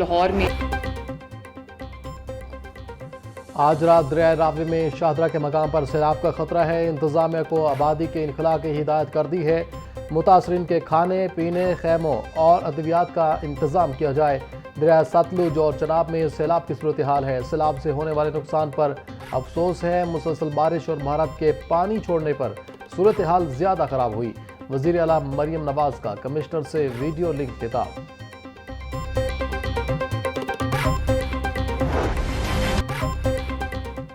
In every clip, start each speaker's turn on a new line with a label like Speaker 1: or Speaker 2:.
Speaker 1: लाहौर में
Speaker 2: आज रात दरिया रावी में शाहदरा के मकाम पर सैलाब का खतरा है। इंतजामिया को आबादी के इनखला की हिदायत कर दी है। मुतासरीन के खाने पीने, खैमों और अद्वियात का इंतजाम किया जाए। दरिया सतलुज और चनाब में सैलाब की सूरत हाल है। सैलाब से होने वाले नुकसान पर अफसोस है। मुसलसल बारिश और भारत के पानी छोड़ने पर सूरत हाल ज़्यादा ख़राब हुई। वज़ीर आला मरियम नवाज का कमिश्नर से वीडियो लिंक खिताब।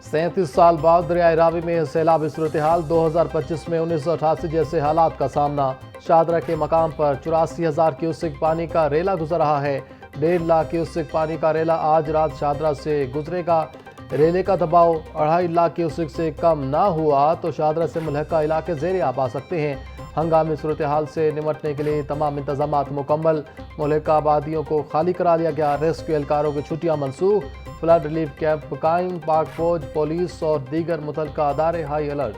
Speaker 2: सैंतीस साल बाद दरिया रावी में सैलाबी सूरत हाल। 2025 में 1988 जैसे हालात का सामना। शाहदरा के मकाम पर 84,000 क्यूसेक पानी का रेला गुजर रहा है। 1.5 लाख क्यूसेक पानी का रेला आज रात शाहदरा से गुजरेगा। रेले का दबाव 2.5 लाख क्यूसेक से कम ना हुआ तो शाहदरा से मुल्हका इलाके ज़ेरे आब आ सकते हैं। हंगामी सूरत हाल से निमटने के लिए तमाम इंतजामात मुकम्मल। मुल्हका आबादियों को खाली करा लिया गया। रेस्क्यू एहलकारों की छुट्टियाँ मनसूख। फ्लड रिलीफ कैंप कायम। पाक फौज, पुलिस और दीगर मुतल्लिका अदारे हाई अलर्ट।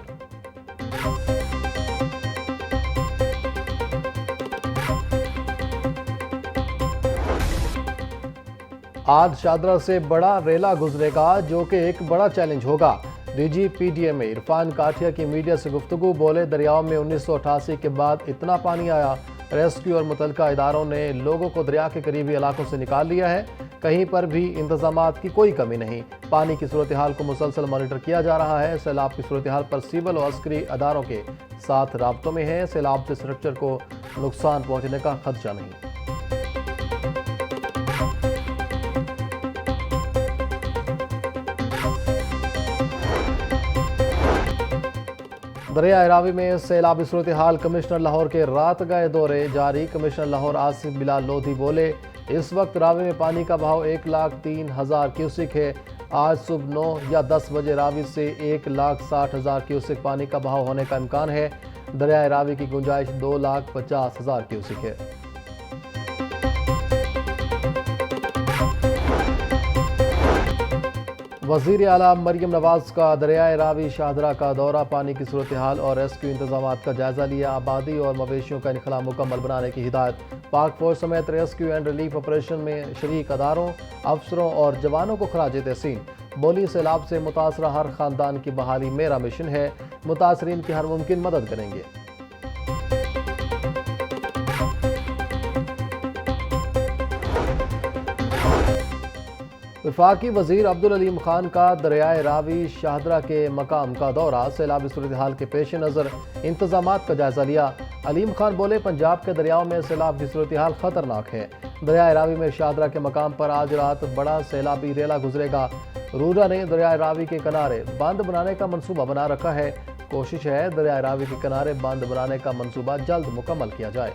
Speaker 2: आज शाहदरा से बड़ा रेला गुजरेगा जो कि एक बड़ा चैलेंज होगा। डीजी पीडीएम इरफान काठिया की मीडिया से गुफ्तगू। बोले, दरियाओं में 1988 के बाद इतना पानी आया। रेस्क्यू और मुतल्लिका इदारों ने लोगों को दरिया के करीबी इलाकों से निकाल लिया है। कहीं पर भी इंतजामात की कोई कमी नहीं। पानी की सूरत हाल को मुसलसल मॉनिटर किया जा रहा है। सैलाब की सूरत हाल पर सिविल और अस्करी अदारों के साथ राब्तों में है। सैलाब से स्ट्रक्चर को नुकसान पहुंचने का खदशा नहीं। दरिया रावी में सैलाबी सूरत हाल। कमिश्नर लाहौर के रात गए दौरे जारी। कमिश्नर लाहौर आसिफ बिलाल लोधी बोले, इस वक्त रावी में पानी का बहाव 1,03,000 क्यूसेक है। आज सुबह 9 या 10 बजे रावी से 1,60,000 क्यूसेक पानी का बहाव होने का इम्कान है। दरिया रावी की गुंजाइश 2,50,000 क्यूसेक है। वज़ीर आला मरियम नवाज का दरिया रावी शाहदरा का दौरा। पानी की सूरत हाल और रेस्क्यू इंतजामात का जायजा लिया। आबादी और मवेशियों का इनखला मुकम्मल बनाने की हिदायत। पाक फौज समेत रेस्क्यू एंड रिलीफ ऑपरेशन में शरीक अदारों, अफसरों और जवानों को खराज तहसीन। बोली, सैलाब से मुतासरा हर खानदान की बहाली मेरा मिशन है। मुतासरीन की हर मुमकिन मदद करेंगे। वफाकी वजीर अब्दुल अलीम खान का दरियाए रावी शाहदरा के मकाम का दौरा। सैलाबी सूरत हाल के पेश नज़र इंतजामात का जायजा लिया। अलीम खान बोले, पंजाब के दरियाओं में सैलाब की सूरत हाल खतरनाक है। दरियाए रावी में शाहदरा के मकाम पर आज रात बड़ा सैलाबी रेला गुजरेगा। रूरा ने दरियाए रावी के किनारे बांध बनाने का मनसूबा बना रखा है। कोशिश है दरियाए रावी के किनारे बांध बनाने का मनसूबा जल्द मुकम्मल किया जाए।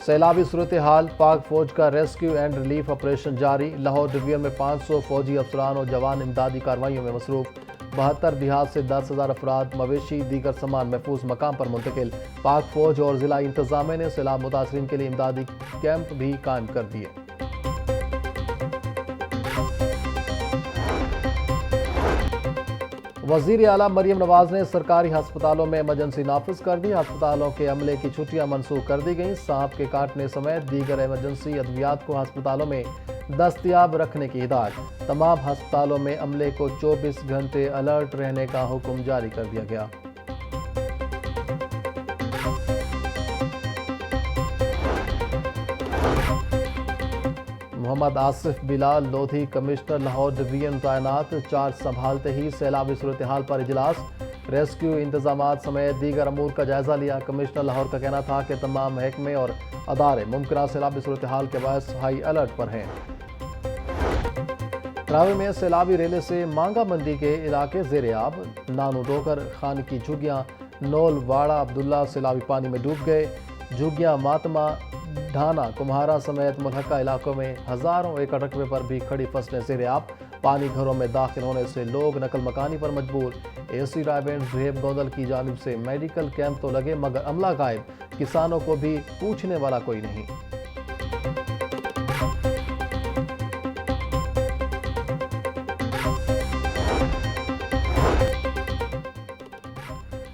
Speaker 2: सैलाबी सूरत हाल। पाक फौज का रेस्क्यू एंड रिलीफ ऑपरेशन जारी। लाहौर डिवीजन में 500 फौजी अफसरान और जवान इमदादी कार्रवाइयों में मसरूफ। 72 देहात से 10,000 अफराद, मवेशी, दीगर सामान महफूज मकाम पर मुंतकिल। पाक फौज और जिला इंतजामिया ने सैलाब मुतासरीन के लिए इमदादी कैंप भी कायम कर दिए। वज़ीर आला मरियम नवाज ने सरकारी हस्पतालों में इमरजेंसी नाफिज कर दी। अस्पतालों के अमले की छुट्टियां मनसूख कर दी गईं। सांप के काटने समेत दीगर इमरजेंसी अद्वियात को अस्पतालों में दस्तयाब रखने की हिदायत। तमाम अस्पतालों में अमले को 24 घंटे अलर्ट रहने का हुक्म जारी कर दिया गया। मोहम्मद आसिफ बिलाल लोधी कमिश्नर लाहौर डिवीजन तैनात। चार्ज संभालते ही सैलाबी सूरत हाल पर इजलास। रेस्क्यू इंतजामात समेत दीगर अमूर का जायजा लिया। कमिश्नर लाहौर का कहना था कि तमाम महकमे और अदारे मुमकिन सैलाबी सूरत हाल के बायस हाई अलर्ट पर हैं। रावी में सैलाबी रेले से मांगा मंडी के इलाके ज़ेरे आब। नानू डोकर, खान की झुग्गियाँ, नोल, वाड़ा, अब्दुल्ला सैलाबी पानी में डूब गए। झुग्गियाँ मातमा, ढाना, कुम्हारा समेत मुल्हका इलाकों में हज़ारों एकड़ रकबे पर भी खड़ी फसलें ज़ेरे आब। पानी घरों में दाखिल होने से लोग नकल मकानी पर मजबूर। एसी रायबेंड जुहेब गोंदल की जानिब से मेडिकल कैंप तो लगे मगर अमला गायब। किसानों को भी पूछने वाला कोई नहीं।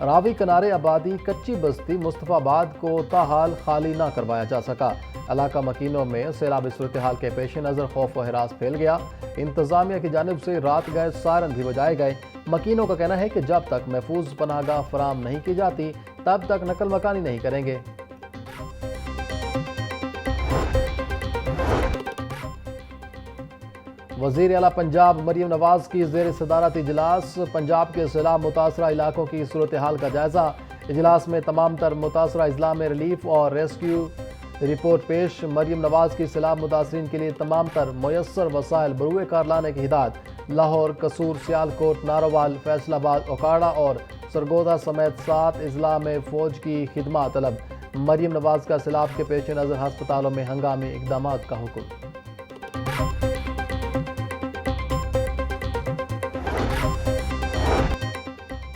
Speaker 2: रावी किनारे आबादी कच्ची बस्ती मुस्तफाबाद को ताहाल खाली न करवाया जा सका। इलाका मकीनों में सैलाबी सूरत हाल के पेश नज़र खौफ व हिरास फैल गया। इंतजामिया की जानिब से रात गए सायरन भी बजाए गए। मकीनों का कहना है कि जब तक महफूज पनाहगाह फराम नहीं की जाती तब तक नकल मकानी नहीं करेंगे। वज़ीर आला पंजाब मरियम नवाज की ज़ेर सदारत इजलास। पंजाब के सैलाब मुतासरा इलाकों की सूरत हाल का जायजा। इजलास में तमाम तर मुतासरा अजला में रिलीफ और रेस्क्यू रिपोर्ट पेश। मरियम नवाज की सैलाब मुतासरीन के लिए तमाम तर मुयस्सर वसाइल बरूए कार लाने की हिदायत। लाहौर, कसूर, सियालकोट, नारोवाल, फैसलाबाद, ओकाड़ा और सरगोदा समेत 7 अजला में फ़ौज की खिदमत तलब। मरियम नवाज का सैलाब के पेश नज़र हस्पतालों में हंगामी इकदाम का हुक्म।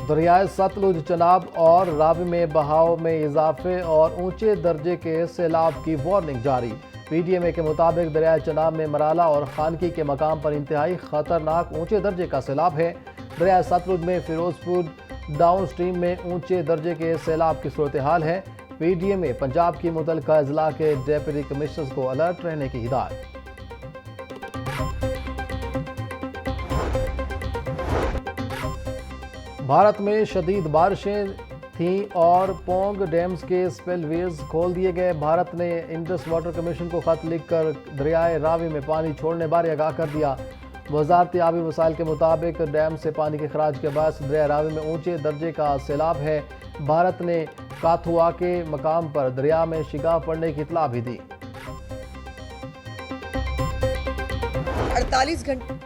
Speaker 2: दरियाए सतलुज, चनाब और रावी में बहाव में इजाफे और ऊंचे दर्जे के सैलाब की वार्निंग जारी। पीडीएमए के मुताबिक दरियाए चनाब में मराला और खानकी के मकाम पर इंतहाई खतरनाक ऊंचे दर्जे का सैलाब है। दरियाए सतलुज में फिरोजपुर डाउन स्ट्रीम में ऊंचे दर्जे के सैलाब की सूरत हाल है। पीडीएमए पंजाब की मुतल्लिका अजला के डेप्यूटी कमिश्नर्स को अलर्ट रहने की हिदायत। भारत में शदीद बारिशें थीं और पोंग डैम्स के स्पिलवेज खोल दिए गए। भारत ने इंडस वाटर कमीशन को खत लिखकर दरियाए रावी में पानी छोड़ने बारे आगाह कर दिया। वजारत आबी वसाइल के मुताबिक डैम से पानी के खराज के बायस दरिया रावी में ऊंचे दर्जे का सैलाब है। भारत ने काथुआ के मकाम पर दरिया में शिगाफ पड़ने की इतला भी दी।
Speaker 1: 48 घंटे।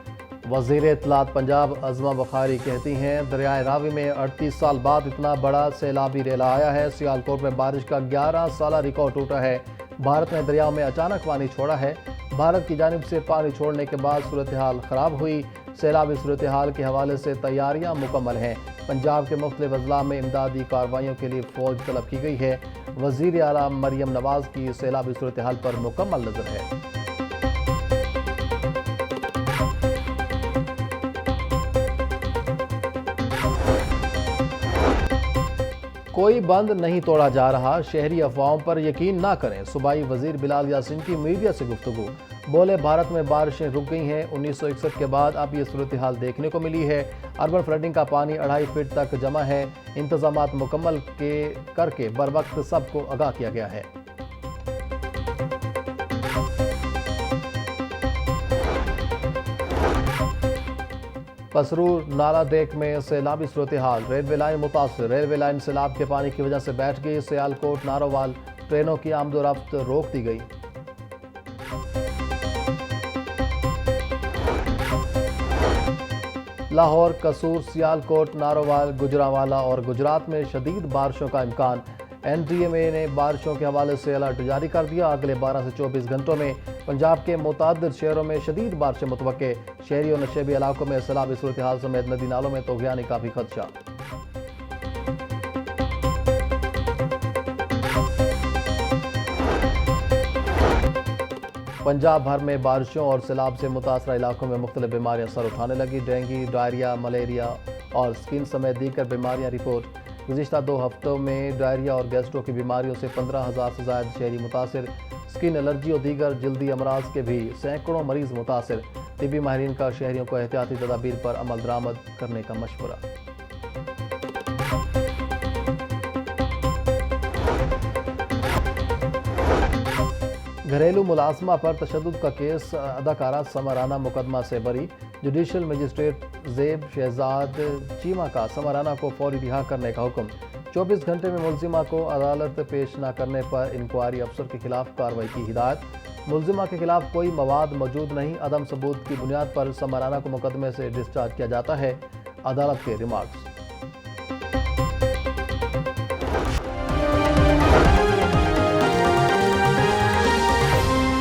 Speaker 2: वज़ीर इत्तलात पंजाब अज़मा बुखारी कहती हैं, दरियाए रावी में 38 साल बाद इतना बड़ा सैलाबी रेला आया है। सियालकोट में बारिश का 11 साला रिकॉर्ड टूटा है। भारत ने दरिया में अचानक पानी छोड़ा है। भारत की जानिब से पानी छोड़ने के बाद सूरत हाल ख़राब हुई। सैलाबी सूरत हाल के हवाले से तैयारियां मुकम्मल हैं। पंजाब के मुख्तलिफ अजला में इमदादी कार्रवाइयों के लिए फ़ौज तलब की गई है। वज़ीर आला मरियम नवाज की सैलाबी सूरत हाल पर मुकम्मल नज़र है। कोई बंद नहीं तोड़ा जा रहा, शहरी अफवाहों पर यकीन ना करें। सूबाई वजीर बिलाल यासीन की मीडिया से गुफ्तगू। बोले, भारत में बारिशें रुक गई हैं। 1961 के बाद अब ये सूरत हाल देखने को मिली है। अर्बन फ्लडिंग का पानी 2.5 फीट तक जमा है। इंतजामात मुकम्मल करके बर वक्त सबको आगाह किया गया है। पसरूर नाला डेक में सैलाबी सूरत हाल। रेलवे लाइन मुतासर। रेलवे लाइन सैलाब के पानी की वजह से बैठ गई। सियालकोट नारोवाल ट्रेनों की आमदोरफ्त रोक दी गई। लाहौर, कसूर, सियालकोट, नारोवाल, गुजरांवाला और गुजरात में शदीद बारिशों का इम्कान। एनडीएमए ने बारिशों के हवाले से अलर्ट जारी कर दिया। अगले 12 से 24 घंटों में पंजाब के मुतअद्दिद शहरों में शदीद बारिशें मुतवक्के। शहरी और नशेबी इलाकों में सैलाबी सूरत हाल समेत नदी नालों में तूग़यानी का भी खदशा। पंजाब भर में बारिशों और सैलाब से मुतासरा इलाकों में मुख्तलिफ बीमारियां सर उठाने लगी। डेंगू, डायरिया, मलेरिया और स्किन समेत दीगर बीमारियां रिपोर्ट। गुज़िश्ता 2 हफ्तों में डायरिया और गैस्ट्रो की बीमारियों से 15,000 से ज़ायद शहरी मुतासिर। स्किन एलर्जी और दीगर जल्दी अमराज के भी सैकड़ों मरीज मुतासिर। तिबी माहिरीन का शहरियों को एहतियाती तदाबीर पर अमल दरामद करने का मशवरा। घरेलू मुलाजमा पर तशद्दुद का केस। अदाकारा समराना मुकदमा से बरी। जुडिशल मजिस्ट्रेट ज़ेब शहजाद चीमा का समराना को फौरी रिहा करने का हुक्म। 24 घंटे में मुलजिमा को अदालत पेश न करने पर इंक्वायरी अफसर के खिलाफ कार्रवाई की हिदायत। मुलजिमा के खिलाफ कोई मवाद मौजूद नहीं। अदम सबूत की बुनियाद पर समराना को मुकदमे से डिस्चार्ज किया जाता है। अदालत के रिमार्क्स।